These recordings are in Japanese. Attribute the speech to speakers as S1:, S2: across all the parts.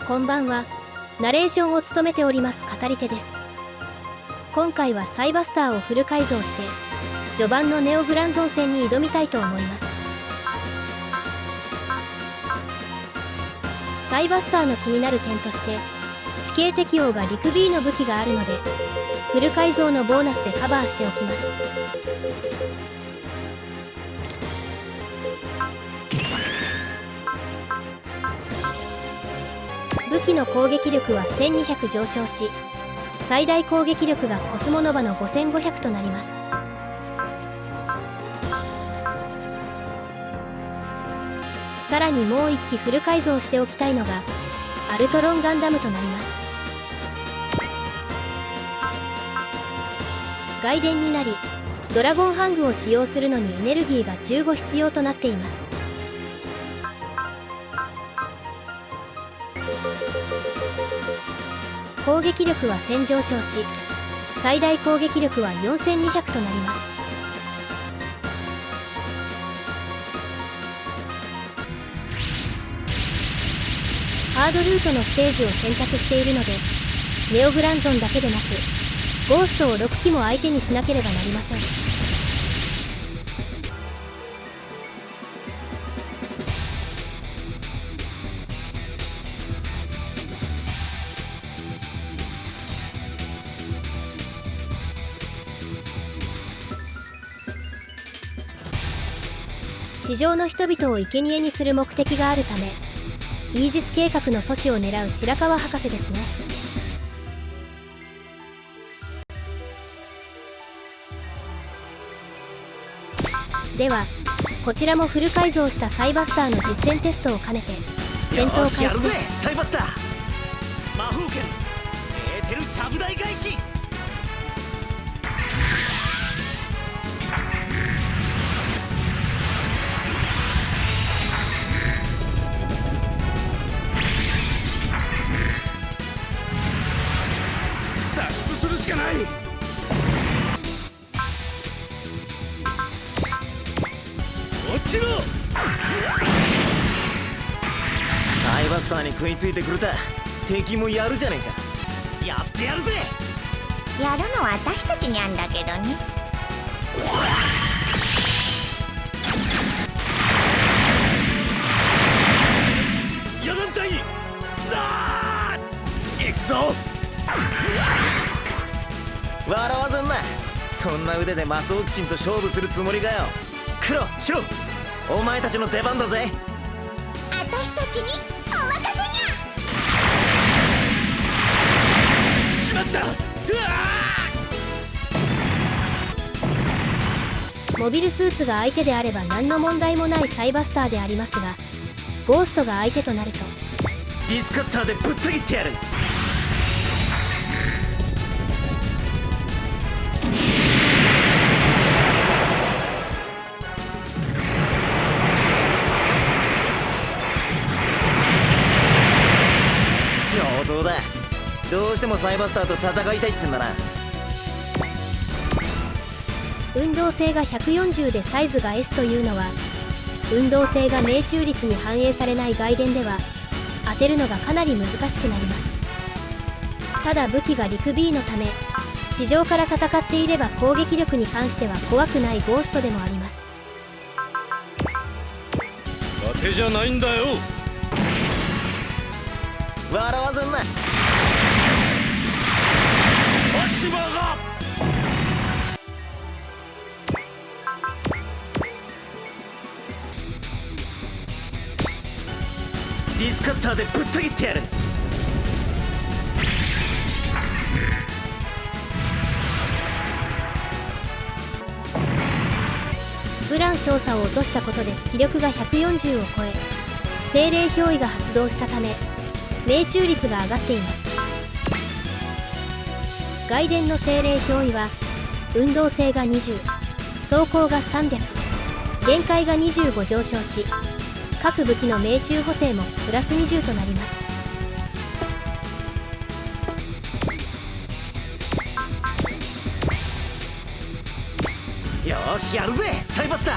S1: こんばんは。ナレーションを務めております語り手です。今回はサイバスターをフル改造して序盤のネオグランゾン戦に挑みたいと思います。サイバスターの気になる点として地形適応が陸 B の武器があるのでフル改造のボーナスでカバーしておきます。武器の攻撃力は1200上昇し最大攻撃力がコスモノバの5500となります。さらにもう1機フル改造しておきたいのがアルトロンガンダムとなります。外伝になりドラゴンハングを使用するのにエネルギーが15必要となっています。攻撃力は1000上昇し最大攻撃力は4200となります。ハードルートのステージを選択しているのでネオグランゾンだけでなくゴーストを6機も相手にしなければなりません。地上の人々を生贄にする目的があるためイージス計画の阻止を狙う白川博士ですね。ではこちらもフル改造したサイバスターの実戦テストを兼ねて戦闘開始です。
S2: サイバスター魔法剣エーテルちゃぶ台返し。脱出するしかない。落ちろ。サイバスターに食いついてくれた敵もやるじゃねえか。やってやるぜ。
S3: やるのは私たちにゃんだけどね。
S2: 野団隊だー行くぞ。笑わずんな。そんな腕でマスオキシンと勝負するつもりかよ。クロ、シロ、お前たちの出番だぜ。
S3: 私たちにお任せにゃ。
S2: しまった。
S1: モビルスーツが相手であれば何の問題もないサイバスターでありますがゴーストが相手となると
S2: ディスカッターでぶった切ってやる。上等だ。どうしてもサイバスターと戦いたいってんだな。
S1: 運動性が140でサイズが S というのは運動性が命中率に反映されない外伝では当てるのがかなり難しくなります。ただ武器が陸 B のため地上から戦っていれば攻撃力に関しては怖くないゴーストでもあります。
S2: 当てじゃないんだよ。笑わずんな。足場がディスカッターでぶった切ってやる。
S1: ウラン少佐を落としたことで気力が140を超え精霊憑依が発動したため命中率が上がっています。外伝の精霊憑依は運動性が20、走行が300、限界が25上昇し各武器の命中補正もプラス20となります。
S2: よーしやるぜサイバスター。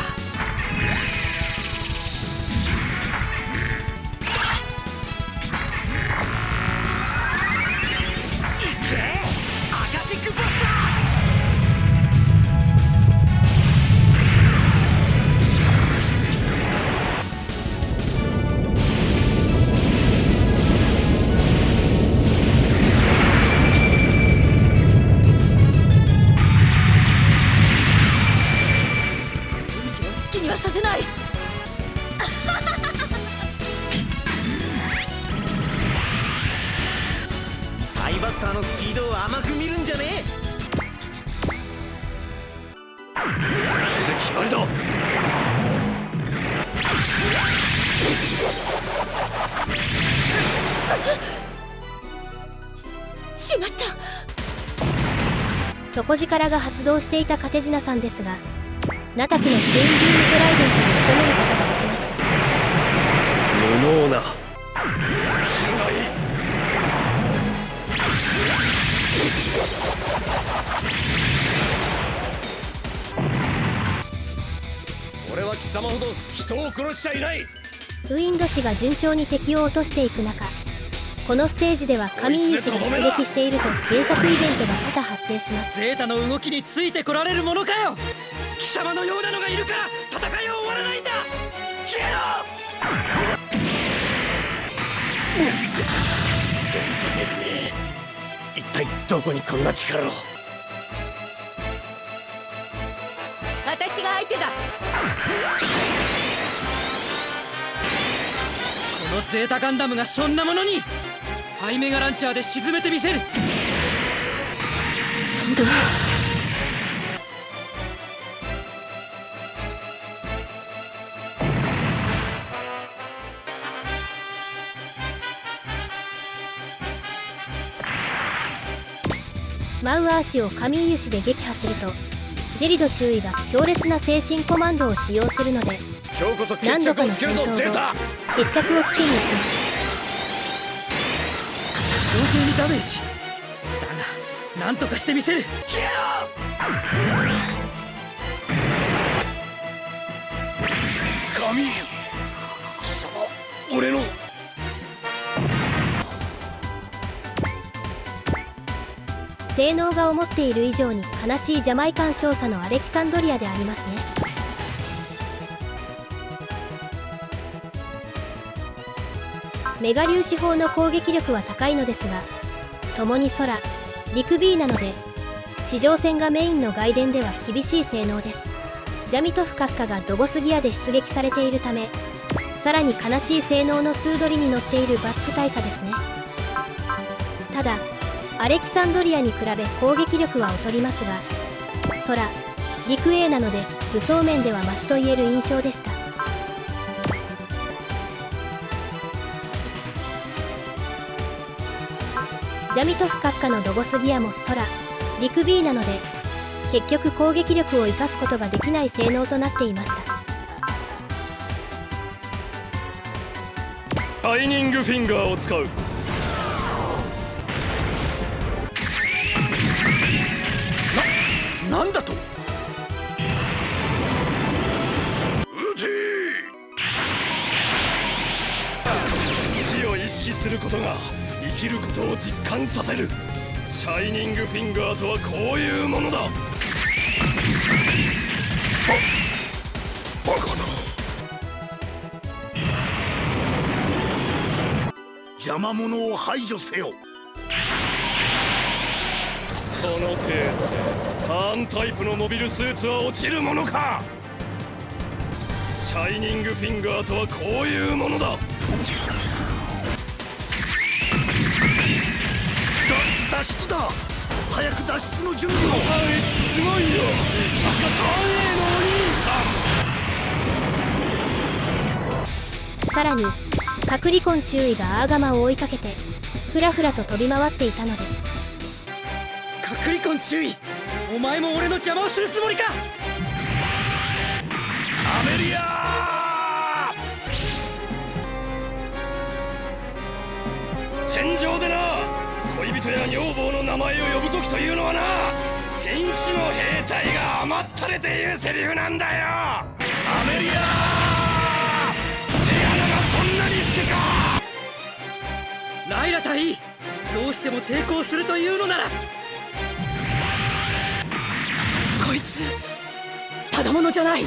S2: バスターのスピードを甘く見るんじゃねえ。
S4: これで決まりだ。
S3: しまった。
S1: 底力が発動していたカテジナさんですが、ナタクのツインビームトライデントに仕留めることができました。
S4: 無能な気がいい。俺は貴様ほど人を殺しちゃいない。
S1: ウィンド氏が順調に敵を落としていく中、このステージではカミーユ氏が出撃していると原作イベントが多々発生します。
S5: ゼータの動きについてこられるものかよ。貴様のようなのがいるから戦いは終わらないんだ。消えろ。
S4: ドンと出るね。一体どこにこんな力を。
S3: 私が相手だ。
S5: このゼータガンダムがそんなものにハイメガランチャーで沈めてみせる。
S3: そんな。
S1: マウアー氏をカミーユ氏で撃破すると、ジェリド中尉が強烈な精神コマンドを使用するので、
S4: 今日こそ決
S1: 何度かの
S4: 着をつけるぞ
S1: 戦闘後
S4: ゼータ。
S1: 決着をつけに行きます。
S5: 同型にダメージだが何とかしてみせる。消えろ。
S4: 神貴様、俺の
S1: 性能が思っている以上に悲しいジャマイカン少佐のアレキサンドリアでありますね。メガ粒子砲の攻撃力は高いのですが、共に空、陸 B なので地上戦がメインの外伝では厳しい性能です。ジャミトフ閣下がドボスギアで出撃されているため、さらに悲しい性能のスードリに乗っているバスク大佐ですね。ただアレキサンドリアに比べ攻撃力は劣りますが、空、陸 A なので武装面ではマシと言える印象でした。ジャミトフ閣下のドボスギアも空、陸 B なので結局攻撃力を生かすことができない性能となっていました。
S4: シャイニングフィンガーを使う。なんだと。撃て。死を意識することが生きることを実感させる。シャイニングフィンガーとはこういうものだ。バカな。邪魔者を排除せよ。その程度でターンタイプのモビルスーツは落ちるものか。シャイニングフィンガーとはこういうものだ。脱出だ。早く脱出の準備を。ターン X すごいよ。さすがターン A のお兄さん。
S1: さらにカクリコン中尉がアーガマを追いかけてふらふらと飛び回っていたので、
S5: カクリコン注意。お前も俺の邪魔をするつもりか。
S4: アメリアー。戦場でな、恋人や女房の名前を呼ぶ時というのはな、瀕死の兵隊が甘ったれて言うセリフなんだよ。アメリアー。手穴がそんなに好きか。
S5: ライラ隊員、どうしても抵抗するというのなら。こいつただものじゃない。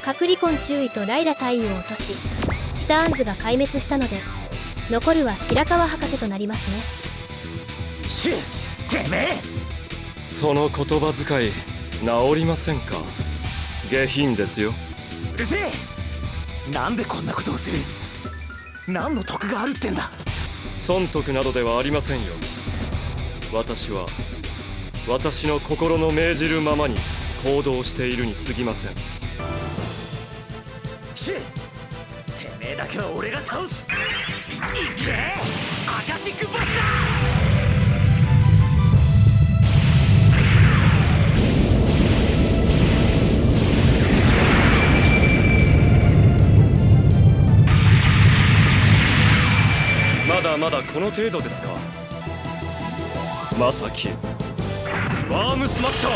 S1: カクリコン中尉とライラ大尉を落とし、ティターンズが壊滅したので残るは白川博士となりますね。
S2: シュてめえ。
S6: その言葉遣い治りませんか。下品ですよ。
S2: うるせえ。なんでこんなことをする。何の得があるってんだ。
S6: 損得などではありませんよ。私は私の心の命じるままに行動しているに過ぎません。
S2: てめえだけは俺が倒す。いけアカシックバスタ
S6: ー。まだまだこの程度ですか。まさきワームスマッシャー。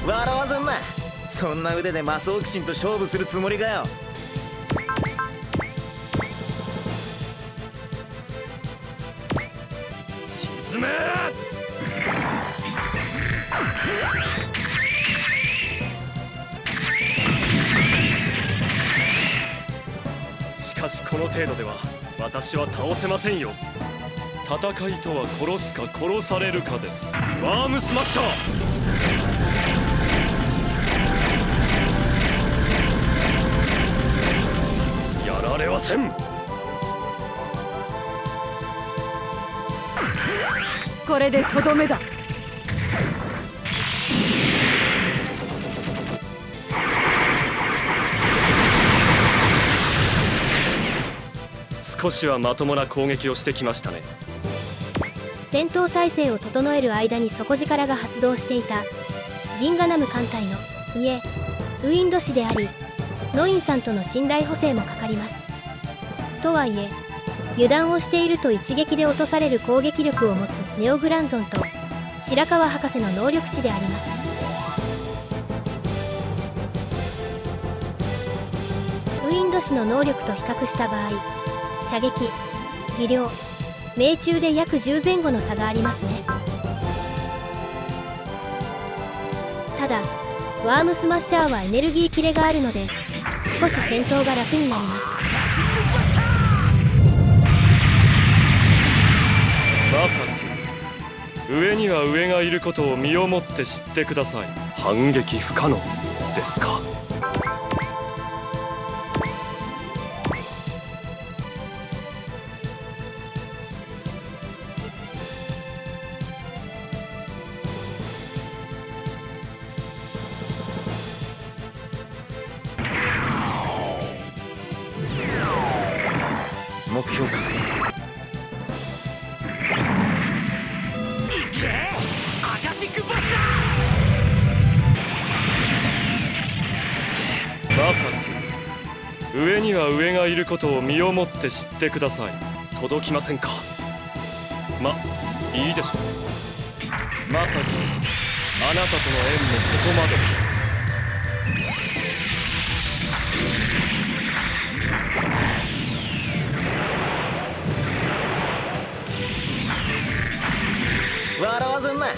S2: 笑わずんな。そんな腕でマスオキシンと勝負するつもりかよ。
S6: 沈め。しかしこの程度では私は倒せませんよ。戦いとは殺すか殺されるかです。ワームスマッシャー。やられはせん。
S3: これでとどめだ。
S6: 少しはまともな攻撃をしてきましたね。
S1: 戦闘態勢を整える間に底力が発動していた銀河ナム艦隊のいえウインド氏でありノインさんとの信頼補正もかかります。とはいえ油断をしていると一撃で落とされる攻撃力を持つネオグランゾンと白川博士の能力値であります。ウインド氏の能力と比較した場合、射撃、技量、命中で約10前後の差がありますね。ただワームスマッシャーはエネルギー切れがあるので少し戦闘が楽になります。
S6: まさき上には上がいることを身をもって知ってください。反撃不可能ですか。
S2: 目標確認。アカシックバスタ
S6: まさき上には上がいることを身をもって知ってください。届きませんか。ま、いいでしょう。まさきあなたとの縁もここまでです。
S2: 笑わずんな。て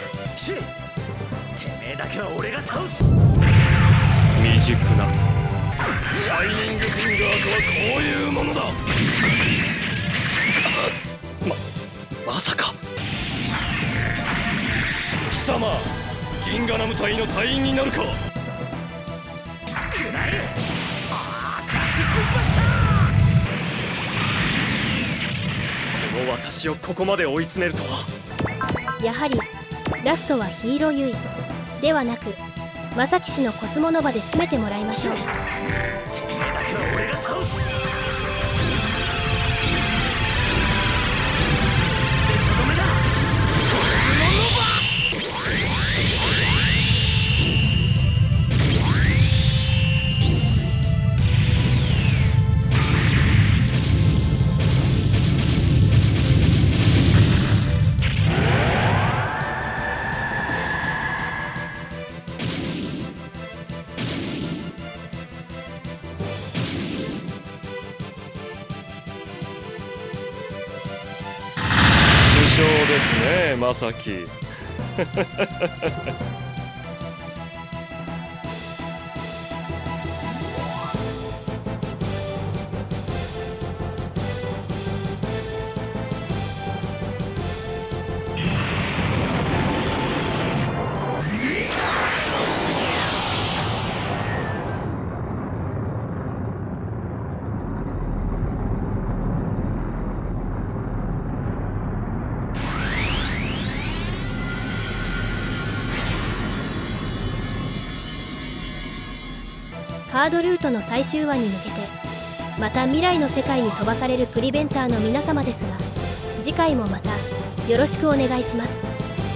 S2: めえだけは俺が倒す。
S6: 未熟な。
S4: シャイニングフィンガーとはこういうものだ。
S6: まさか
S4: 貴様銀河ナム隊の隊員になるか。
S2: くらえアカシックバスタ
S6: この私をここまで追い詰めるとは。
S1: やはりラストはヒーローユイではなく正木氏のコスモノバで締めてもらいましょう。
S2: てめえだけは俺が倒す。とどめだコスモノバ。
S6: そうですね、まさき。
S1: ハードルートの最終話に向けてまた未来の世界に飛ばされるプリベンターの皆様ですが、次回もまたよろしくお願いします。